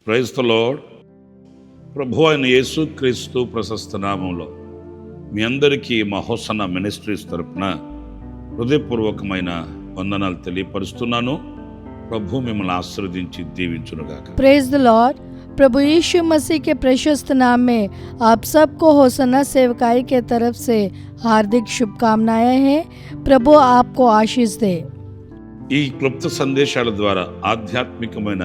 Praise the lord. ప్రభు అయిన యేసు క్రీస్తు ప్రశస్త నామంలో మీ అందరికీ మా హోసన్న మినిస్ట్రీస్ తరపున హృదయపూర్వకమైన వందనాలు తెలియపరుస్తున్నాను. ప్రభు మిమ్మల్ని ఆశీర్వదించి దీవించునుగాక. Praise the Lord. प्रभु यीशु मसीह के प्रशस्त नाम में आप सबको होसन्ना सेवकाई के तरफ से हार्दिक शुभकामनाएं हैं. प्रभु आपको आशीष दे. ఈ క్లుప్త సందేశాల ద్వారా ఆధ్యాత్మికమైన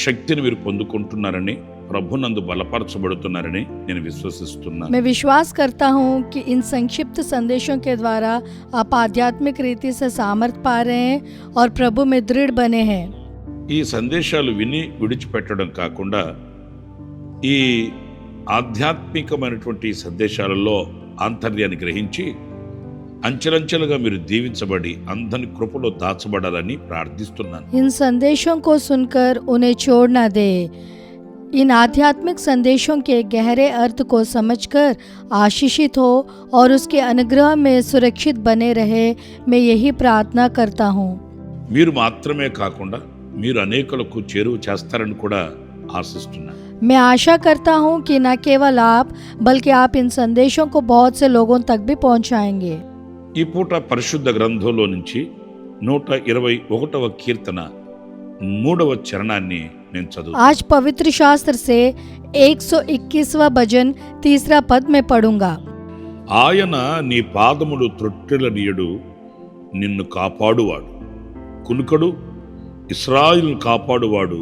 శక్తిని మీరు పొందుకుంటున్నారని, ప్రభునందు బలపరచబడుతున్నారని నేను విశ్వసిస్తున్నాను. मैं विश्वास करता हूँ कि इन संक्षिप्त संदेशों के द्वारा आप आध्यात्मिक रीति से सामर्थ पा रहे हैं और प्रभु में दृढ़ बने हैं. ఈ సందేశాలు విని విడిచిపెట్టడం కాకుండా ఈ ఆధ్యాత్మికమైనటువంటి సందేశాలలో ఆంతర్యాన్ని గ్రహించి అంచెలంచెలుగా మీరు దీవించబడి అందరి కృపలో దాచబడాలని ప్రార్థిస్తున్నాను. इन संदेशों को सुनकर उन्हें छोड़ न दे. इन आध्यात्मिक संदेशों के गहरे अर्थ को समझकर आशीषित हो और उसके अनुग्रह में सुरक्षित बने रहे. मैं यही प्रार्थना करता हूँ. మీరు మాత్రమే కాకుండా మీరు అనేకులకు చేరువ చేస్తారని కూడా ఆశిస్తున్నాను. मैं आशा करता हूँ कि न केवल आप बल्कि आप इन संदेशों को बहुत से लोगों तक भी पहुँचाएंगे. ఈ పూట పరిశుద్ధ గ్రంథంలో నుంచి 121వ కీర్తన 3వ చరణాన్ని నేను చదువుతాను. आज पवित्र शास्त्र से 121वां भजन 3रा पद में पढ़ूंगा. ఆయన నీ పాదములు త్రొట్టిల్లనీయడు, నిన్ను కాపాడువాడు కునుకడు, ఇశ్రాయేలును కాపాడువాడు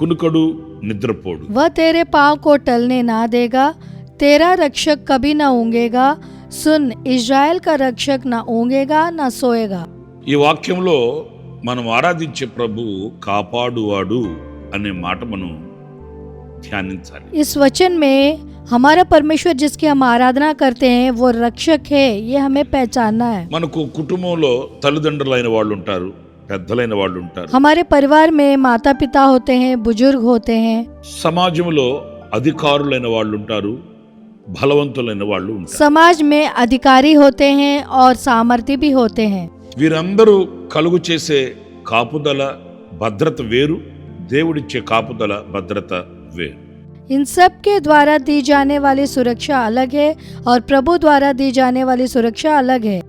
కునుకడు, నిద్రపోడు. वह तेरे पाँव को टलने ना देगा, तेरा रक्षक कभी न ऊँगेगा. सुन, इज़राइल का रक्षक न ऊँगेगा न सोएगा. ఈ వాక్యంలో మనం ఆరాధించే ప్రభు కాపాడువాడు అనే మాట మనం ధ్యానించాలి. इस वचन में हमारा परमेश्वर जिसकी हम आराधना करते हैं वो रक्षक है, ये हमें पहचानना है. మనకు కుటుంబంలో తల్లిదండ్రులైన వాళ్ళు ఉంటారు, పెద్దలైన వాళ్ళు ఉంటారు. हमारे परिवार में माता पिता होते हैं, बुजुर्ग होते हैं. సమాజంలో అధికారులైన వాళ్ళు ఉంటారు, బలవంతులైన వాళ్ళు ఉంటారు. समाज में अधिकारी होते हैं और सामर्थी भी होते हैं. వీరందరూ కలుగు చేసే కాపుదల భద్రత వేరు, దేవుడిచ్చే కాపుదల భద్రత వేరు. इन सब के द्वारा दी जाने वाली सुरक्षा अलग है और प्रभु द्वारा दी जाने वाली सुरक्षा अलग है.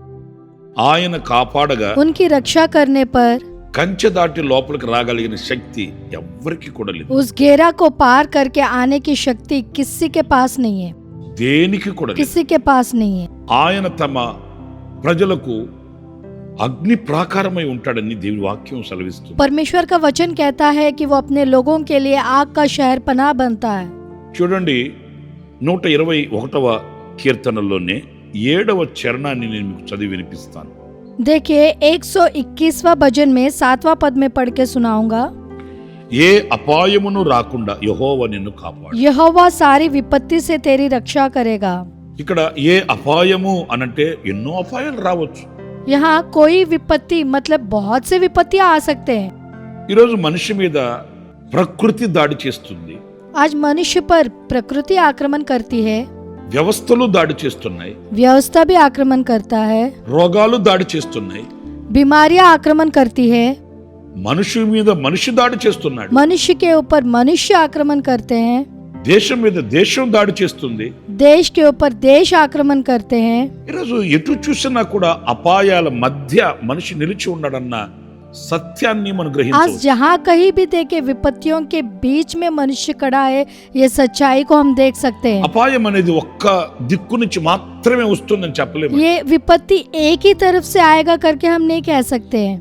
ఆయన కాపాడగా उनकी रक्षा करने पर కంచె దాటి లోపలికి రాగలిగిన శక్తి ఎవ్వరికి కూడా లేదు. उस घेरा को पार करके आने की शक्ति किसी के पास नहीं है, దేనికి కూడా లేదు. किसी के पास नहीं है. ఆయన తమ ప్రజలకు అగ్ని ప్రాకారమై ఉంటాడని దేవుని వాక్యం సెలవిస్తుంది. परमेश्वर का वचन कहता है कि वो अपने लोगों के लिए आग का शहर पनाह बनता है. చూడండి, 121వ కీర్తనలోనే 7వ చరణాన్ని నేను మీకు చదివి వినిపిస్తాను. देखिए 121वां भजन में 7वां पद में पढ़ के सुनाऊंगा. ఏ అపాయమును రాకుండా యెహోవా నిన్ను కాపాడు. यहोवा सारी विपत्ति से तेरी रक्षा करेगा. ఇక్కడ ఏ అపాయము అనంటే ఎన్నో అపాయాలు రావచ్చు. यहाँ कोई विपत्ति मतलब बहुत से विपत्तियां आ सकते हैं. ఈరోజు మనిషి మీద ప్రకృతి దాడి చేస్తుంది, आज मनुष्य पर प्रकृति आक्रमण करती है, వ్యవస్థలు దాడి చేస్తున్నాయి, व्यवस्था भी आक्रमण करता है, రోగాలు దాడి చేస్తున్నాయి, बीमारियां आक्रमण करती है, మనిషి మీద మనిషి దాడి చేస్తున్నాడు, मनुष्य के ऊपर मनुष्य आक्रमण करते हैं, దేశం మీద దేశం దాడి చేస్తుంది. देश के ऊपर देश आक्रमण करते हैं. ఈరోజు ఎటు చూసినా కూడా అపాయాల మధ్య మనిషి నిలిచి ఉన్నాడన్న సత్యాన్ని మనం आज గ్రహించవచ్చు. जहाँ कहीं भी देखे विपत्तियों के बीच में मनुष्य खड़ा है, ये सच्चाई को हम देख सकते हैं. అపాయం అనేది ఒక్క దిక్కు నుంచి మాత్రమే వస్తుందని చెప్పలేము. ये विपत्ति एक ही तरफ से आएगा करके हम नहीं कह सकते हैं.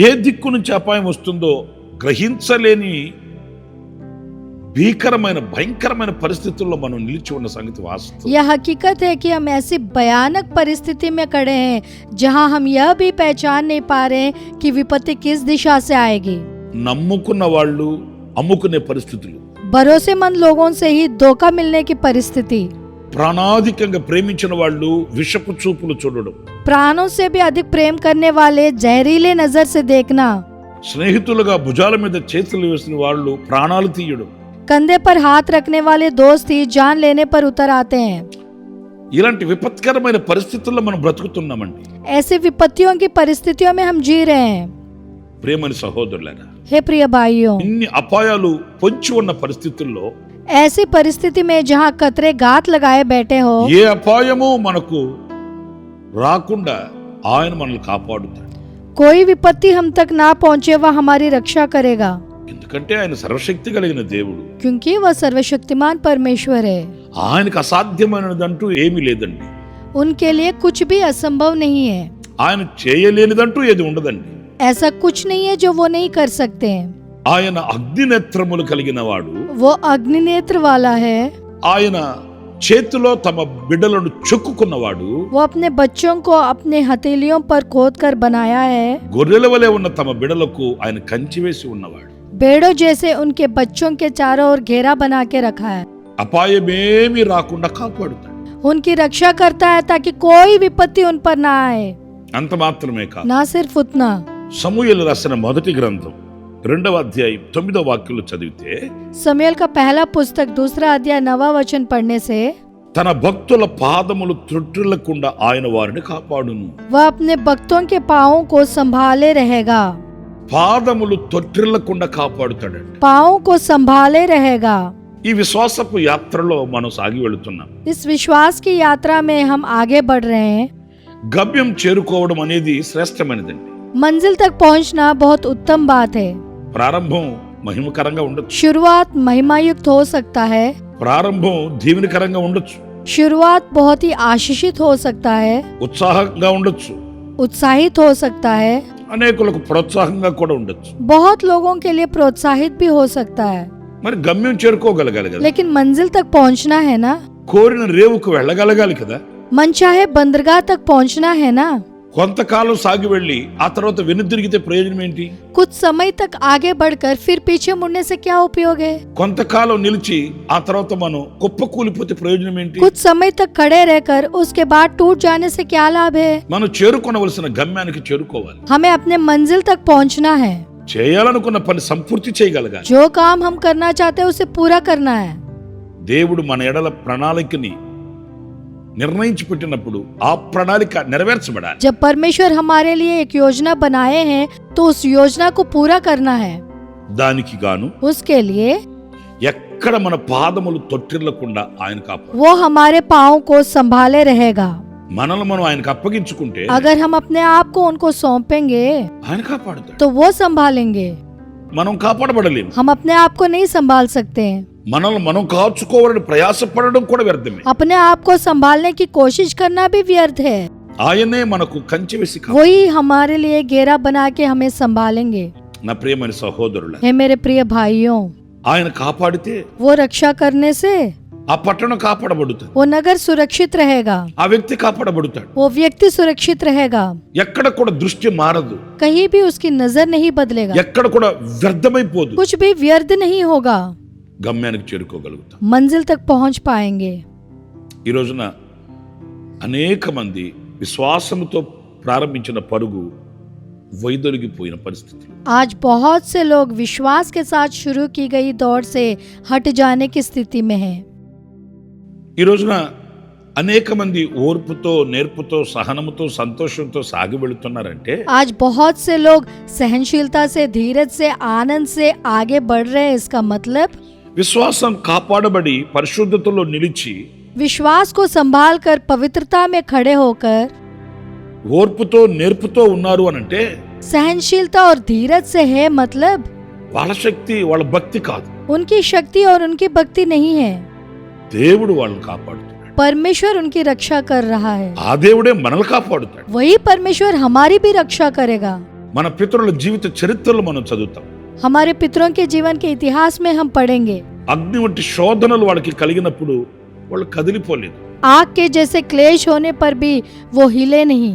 ఏ దిక్కు నుంచి అపాయం వస్తుందో గ్రహించలేని భీకరమైన భయంకరమైన పరిస్థితుల్లో మనం నిలిచి ఉన్న సంగతి వాస్తవం. यह हकीकत है कि हम ऐसी भयानक परिस्थिति में खड़े हैं जहां हम यह भी पहचान नहीं पा रहे हैं कि विपत्ति किस दिशा से आएगी. నమ్ముకున్న వాళ్ళు అమ్ముకునే పరిస్థితులు, भरोसेमंद लोगों से ही धोखा मिलने की परिस्थिति, ప్రాణాధికంగా ప్రేమించిన వాళ్ళు విషపు చూపులు చూడడం, प्राणों से भी अधिक प्रेम करने वाले जहरीले नजर से देखना, స్నేహితులుగా భుజాల మీద చేతులు వేసిన వాళ్ళు ప్రాణాలు తీయడం, कंधे पर हाथ रखने वाले दोस्त ही जान लेने पर उतर आते हैं। ఇలాంటి విపత్కరమైన పరిస్థితుల్లో మనం బ్రతుకుతున్నామండి. ऐसे विपत्तियों की परिस्थितियों में हम जी रहे हैं। ప్రేమని సహోదరులారా, हे प्रिय भाइयों, ఇన్ని అపాయాలు పొంచి ఉన్న పరిస్థితుల్లో ऐसी परिस्थिति में जहाँ कतरे गात लगाए बैठे हो, ఏ అపాయము మనకు రాకుండా ఆయన మనల్ని కాపాడుతాడు. कोई विपत्ति हम तक ना पहुंचे वह हमारी रक्षा करेगा, ఎందుకంటే ఆయన సర్వశక్తి కలిగిన దేవుడు. क्योंकि वह सर्वशक्तिमान परमेश्वर है। ఆయనకు అసాధ్యమైనదంటూ ఏమీ లేదండి. उनके लिए कुछ भी असंभव नहीं है। ఆయన చేయలేనిదంటూ ఏది ఉండదండి. ऐसा कुछ नहीं है जो वो नहीं कर सकते हैं। ఆయన అగ్నినేత్రములు కలిగిన వాడు. वो अग्निनेत्र वाला है। ఆయన చేతిలో తమ బిడ్డలను చెక్కుకున్నవాడు. वो अपने बच्चों को अपने हथेलियों पर खोद कर बनाया है। గొర్రెల వలె ఉన్న తమ బిడ్డలకు ఆయన కంచి వేసి ఉన్నవాడు. भेड़ों जैसे उनके बच्चों के चारों ओर घेरा बना के रखा है। అపాయమేమీ రాకుండా కాపాడుతాడు. उनकी रक्षा करता है ताकि कोई विपत्ति उन पर ना आए। అంత మాత్రమే కాదు, ना सिर्फ उतना, సమూయేలు రాసిన మొదటి గ్రంథం 2వ అధ్యాయం 9వ వాక్యంలో చదివితే, समूएल का पहला पुस्तक 2 अध्याय 9 वचन पढ़ने से, తన భక్తుల పాదములు త్రొట్టిల్లకుండా ఆయన వారిని కాపాడును. वह अपने भक्तों के पाँवों को संभाले रहेगा। పాదములు తొట్టిల్లకుండా కాపాడుతాడండి. पाँवों को संभाले रहेगा। ఈ విశ్వాసపు యాత్రలో మనం సాగి వెళుతున్నాం. इस विश्वास की यात्रा में हम आगे बढ़ रहे हैं। గమ్యం చేరుకోవడం అనేది శ్రేష్టమైనదండి. मंजिल तक पहुंचना बहुत उत्तम बात है। ప్రారంభం మహిమకరంగా ఉండొచ్చు, शुरुआत महिमायुक्त हो सकता है, ప్రారంభం దీవెనకరంగా ఉండొచ్చు, शुरुआत बहुत ही आशीषित हो सकता है, ఉత్సాహంగా ఉండొచ్చు, उत्साहित हो सकता है, అనేకులకు ప్రోత్సాహంగా కూడా ఉండొచ్చు. बहुत लोगों के लिए प्रोत्साहित भी हो सकता है। మరి గమ్యం చేరుకోగలగాలి కదా. लेकिन मंजिल तक पहुंचना है ना, కోరిన రేవుకు వెళ్ళగలగాలి కదా. मनचाहे बंदरगाह तक पहुंचना है ना। కొంతకాలం సాగి వెళ్ళి ఆ తర్వాత వెనుదిరిగితే ప్రయోజనం ఏంటి? कुछ समय तक आगे बढ़कर फिर पीछे मुड़ने से क्या उपयोग है? కొంతకాలం నిలిచి ఆ తర్వాత మనం కుప్పకూలిపోతే ప్రయోజనం ఏంటి? कुछ समय तक खड़े रहकर उसके बाद टूट जाने से क्या लाभ है? మనం చేరుకోవలసిన గమ్యానికి చేరుకోవాలి. हमें अपने मंजिल तक पहुंचना है। చేయాలనుకున్న పని సంపూర్తి చేయగలగాలి. जो काम हम करना चाहते हैं उसे पूरा करना है। దేవుడు మన ఎడల ప్రణాళికని నిర్ణయించి పెట్టినప్పుడు ఆ ప్రణాళిక నెరవేర్చబడాలి. जब परमेश्वर हमारे लिए एक योजना बनाए हैं तो उस योजना को पूरा करना है। దానికి గాను उसके लिए ఎక్కడ మన పాదములు తొట్టిల్లకుండా ఆయన కాపాడు. वो हमारे पाँव को संभाले रहेगा। మనల్ని మనం ఆయనకు అప్పగించుకుంటే अगर हम अपने आप को उनको सौंपेंगे ఆయన కాపాడుతాడు. तो वो संभालेंगे। మనం కాపాడబడలేము. हम अपने आप को नहीं संभाल सकते हैं। మనల్ని మనం కాచుకోవాలని ప్రయాసపడడం కూడా వ్యర్థమే. अपने आप को संभालने की कोशिश करना भी व्यर्थ है। ఆయనే మనకు కంచె వేసి वही हमारे लिए घेरा बना के हमें संभालेंगे। నా ప్రియమైన సహోదరుల, हे मेरे प्रिय भाइयों, ఆయన కాపాడితే वो रक्षा करने से ఆ పట్టణం కాపాడబడుతుంది, वो नगर सुरक्षित रहेगा, ఆ వ్యక్తి కాపాడబడుతాడు. वो व्यक्ति सुरक्षित रहेगा, ఎక్కడ కూడా దృష్టి మారదు, कहीं भी उसकी नजर नहीं बदलेगा, ఎక్కడ కూడా వ్యర్థమైపోదు. कुछ भी व्यर्थ नहीं होगा, గమ్యానికి చేరుకోగలుగుతాం. मंजिल तक पहुंच पाएंगे। ఈ రోజున అనేక మంది విశ్వాసంతో ప్రారంభించిన పరుగు వైదొలిగిపోయిన పరిస్థితులు. आज बहुत से लोग विश्वास के साथ शुरू की गई दौड़ से हट जाने की स्थिति में हैं। ఈ రోజున అనేక మంది ఓర్పుతో, నేర్పుతో, సహనముతో, సంతోషంతో సాగి వెళుతున్నారంటే आज बहुत से लोग सहनशीलता से, धीरज से, आनंद से आगे बढ़ रहे हैं। इसका मतलब విశ్వాసం కాపాడబడి పరిశుద్ధతలో నిలిచి विश्वास को संभाल कर पवित्रता में खड़े होकर ఓర్పుతో, నేర్పుతో ఉన్నారు అనంటే सहनशीलता और धीरज से है, मतलब వాళ్ళ శక్తి, వాళ్ళ భక్తి కాదు. उनकी शक्ति और उनकी भक्ति नहीं है। దేవుడు వాళ్ళని కాపాడుతాడు. परमेश्वर उनकी रक्षा कर रहा है। ఆ దేవుడే మనల్ని కాపాడుతాడు. वही परमेश्वर हमारी भी रक्षा करेगा। మన పితరుల జీవిత చరిత్రలు మనం చదువుతాం. हमारे पितरों के जीवन के इतिहास में हम पढ़ेंगे। అగ్ని వంటి శోధనలు వాళ్ళకి కలిగినప్పుడు వాళ్ళు కదిలిపోలేదు. आग के जैसे क्लेश होने पर भी वो हिले नहीं।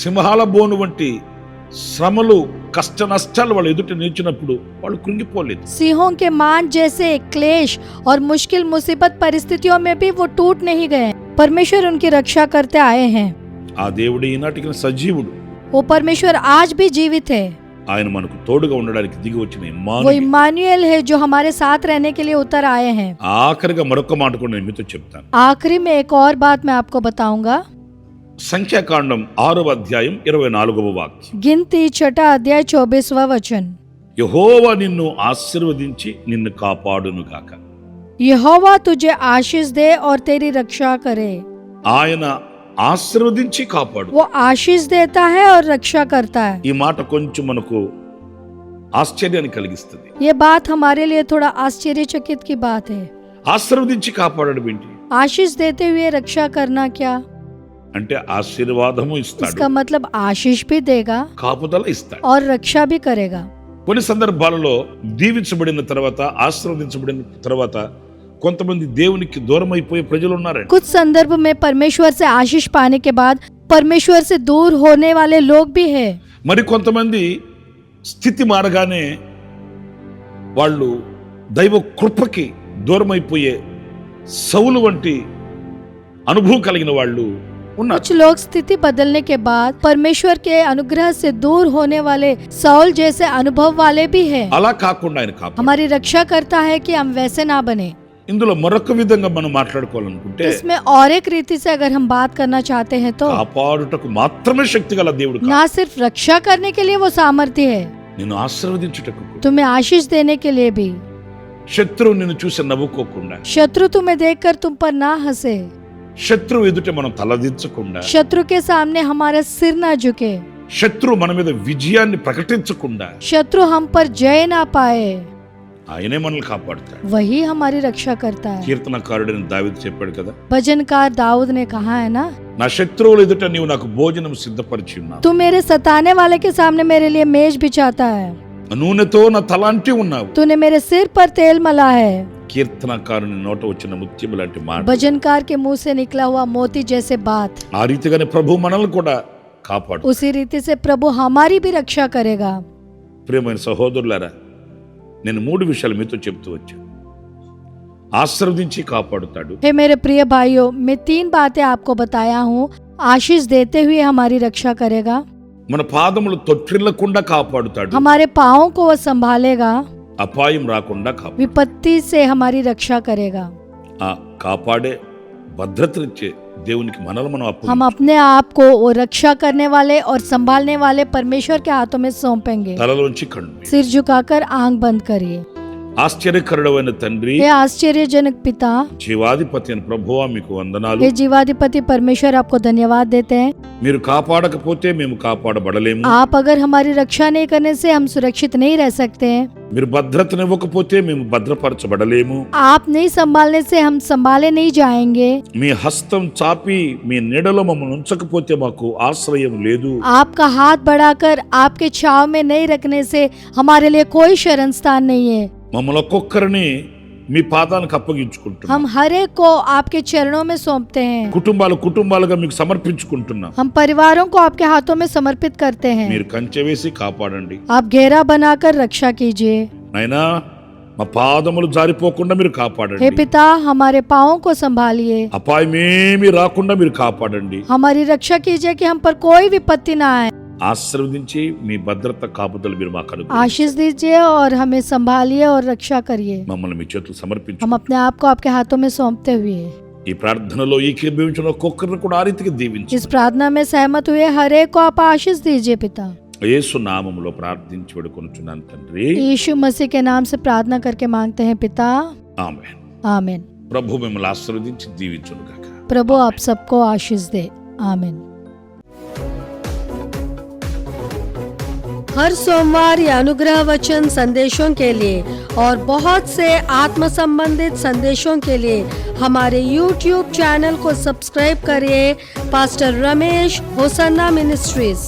సింహాల బోను వంటి శ్రమలు కష్ట నష్టాలు వాళ్ళు ఎదుట నిలిచినప్పుడు వాళ్ళు కృంగిపోలేదు. सिंहों के मांस जैसे क्लेश और मुश्किल मुसीबत परिस्थितियों में भी वो टूट नहीं गए। परमेश्वर उनकी रक्षा करते आए हैं। ఆ దేవుడు ఈనాటికి సజీవుడు. वो परमेश्वर आज भी जीवित है। ఆయన మనకు తోడుగా ఉండడానికి దిగి వచ్చిన वो ఇమ్మానుయేలు. इम्मानुएल है जो हमारे साथ रहने के लिए उतर आए हैं। ఆఖరిగా మరొక మాట కూడా నేను మీతో చెప్తాను. आखिरी में एक और बात मैं आपको बताऊंगा। సంఖ్యాకాండం 6వ అధ్యాయం 24వ వాక్యం. गिनती 6 अध्याय 24वां वचन। యెహోవా నిన్ను ఆశీర్వదించి నిన్ను కాపాడును గాక. यहोवा तुझे आशीष दे और तेरी रक्षा करे। ఆయన ఆశీర్వదించి కాపాడు. वो आशीष देता है और रक्षा करता है। ఈ మాట కొంచెం మనకు ఆశ్చర్యాన్ని కలిగిస్తుంది. ये बात हमारे लिए थोड़ा आश्चर्यचकित की बात है। ఆశీర్వదించి కాపాడడం ఏంటి आशीष देते हुए रक्षा करना क्या? అంటే ఆశీర్వాదము ఇస్తాడు, इसका मतलब आशीष भी देगा కాపుదల ఇస్తాడు. और रक्षा भी करेगा। కొన్ని సందర్భాలలో దీవించబడిన తర్వాత ఆశీర్వదించబడిన తర్వాత కొంతమంది దేవునికి దూరం అయిపోయే ప్రజలు ఉన్నారండి. कुछ संदर्भ में परमेश्वर से आशीष पाने के बाद परमेश्वर से दूर होने वाले लोग भी है। మరి కొంతమంది స్థితి మారగానే వాళ్ళు దైవ కృపకి దూరం అయిపోయే సౌలు వంటి అనుభవం కలిగిన వాళ్ళు ఉన్నారు. कुछ लोग स्थिति बदलने के बाद परमेश्वर के अनुग्रह से दूर होने वाले सौल जैसे अनुभव वाले भी है। అలా కాకుండా ఆయన కాపాడు. हमारी रक्षा करता है कि हम वैसे ना बने। ఇందులో మరొక విధంగా మనం మాట్లాడుకోవాలనుకుంటే इसमें और एक रीति से अगर हम बात करना चाहते हैं तो కాపాడుటకు మాత్రమే శక్తి గల దేవుడు కాదు. ना सिर्फ रक्षा करने के लिए वो सामर्थ्य है, నిన్ను ఆశీర్వదించుటకు కూడా. तुम्हें आशीष देने के लिए भी। శత్రువు నిన్ను చూసి నవ్వుకోకుండా, शत्रु तुम्हें देखकर तुम पर ना हंसे, శత్రువు ఎదుట మనం తలదించకుండా, शत्रु के सामने हमारा सिर ना झुके, శత్రువు మన మీద విజయాన్ని ప్రకటించకుండా शत्रु हम पर जय ना पाए, ఆయనే మనల్ని కాపాడుతాడు. वही हमारी रक्षा करता है। కీర్తనకారుడైన దావీదు చెప్పాడు కదా, भजनकार दाऊद ने कहा है ना, నా శత్రువుల ఎదుట నీవు నాకు భోజనం సిద్ధపరిచి ఉన్నావు, तू मेरे सताने वाले के सामने मेरे लिए मेज बिछाता है, నూనెతో నా తల అంటి ఉన్నావు. तूने मेरे सिर पर तेल मला है। కీర్తనకారుని నోట వచ్చిన ముత్యము లాంటి మాట. भजनकार के मुंह से निकला हुआ मोती जैसे बात। ఆ రీతిగానే ప్రభు మనల్ని కూడా కాపాడు. उसी रीति से प्रभु हमारी भी रक्षा करेगा। ప్రియమైన సహోదరులారా, నేను 3 విషయాలు మీతో చెప్తూ వచ్చాను. ఆశీర్వదించి కాపాడుతాడు, हे मेरे प्रिय भाइयों, मैं 3 बातें आपको बताया हूँ। आशीष देते हुए हमारी रक्षा करेगा, మన పాదములు తొట్టిల్లకుండా కాపాడుతాడు, हमारे पाँवों को वो संभालेगा, అపాయం రాకుండా కాపాడు. विपत्ति से हमारी रक्षा करेगा। ఆ కాపాడే భద్రతనిచ్చే దేవునికి మనల్ని మనం हम अपने आप को वो रक्षा करने वाले और संभालने वाले परमेश्वर के हाथों में सौंपेंगे। తలలోంచి కన్ను. सिर झुकाकर आंख बंद करिए। ఆశ్చర్యకరుడైన తండ్రి, हे आश्चर्यजनक पिता, జీవాధిపతి అయిన ప్రభువా మీకు వందనాలు. हे जीवाधिपति परमेश्वर, आपको धन्यवाद देते हैं। మీరు కాపాడకపోతే మేము కాపాడబడలేము, आप अगर हमारी रक्षा नहीं करने से हम सुरक्षित नहीं रह सकते हैं, మీరు భద్రతనివ్వకపోతే మేము భద్రపరచబడలేము, आप नहीं संभालने से हम संभाले नहीं जाएंगे, మీ హస్తం చాపి మీ నీడలో మమ్మల్ని ఉంచకపోతే మాకు ఆశ్రయం లేదు. आपका हाथ बढ़ाकर आपके छाव में नहीं रखने से हमारे लिए कोई शरण स्थान नहीं है। మమ్మల్ని ఒక్కొక్కరిని మీ పాదానికి అప్పగించుకుంటున్నాం. हम हर एक को आपके चरणों में सौंपते हैं। కుటుంబాలుగా మీకు సమర్పించుకుంటున్నాం. हम परिवारों को आपके हाथों में समर्पित करते हैं। మీరు కంచె వేసి కాపాడండి. आप घेरा बनाकर रक्षा कीजिए। నైనా మా పాదములు జారిపోకుండా మీరు हे కాపాడండి. पिता, हमारे पाँवों को संभालिए, అపాయమేమీ రాకుండా మీరు కాపాడండి. हमारी रक्षा कीजिए कि हम पर कोई विपत्ति ना आए। ఆశీర్వదించి మీ భద్రత కాపుదలు మీరు మాకు అనుగ్రహించండి. आशीष दीजिए और हमें संभालिए और रक्षा करिए। మమ్మల్ని మీ చేతులు సమర్పించు. हम अपने आप को आपके हाथों में सौंपते हुए ఈ ప్రార్థనలో ఏకీభవించిన ఒక్కొక్కరిని కూడా ఆ రీతికి దీవించు. इस प्रार्थना में सहमत हुए हर एक को आप आशीष दीजिए पिता। యేసు నామములో ప్రార్థించి వేడుకొనుచున్నాను తండ్రి, यीशु मसीह के नाम से प्रार्थना करके मांगते हैं पिता, ఆమేన్. आमीन। ప్రభు మిమ్మల్ని ఆశీర్వదించి దీవించును గాక. प्रभु आप सबको आशीष दे, आमीन। हर सोमवार या अनुग्रह वचन संदेशों के लिए और बहुत से आत्म संबंधित संदेशों के लिए हमारे YouTube चैनल को सब्सक्राइब करिए। Pastor Ramesh Hosanna ministries.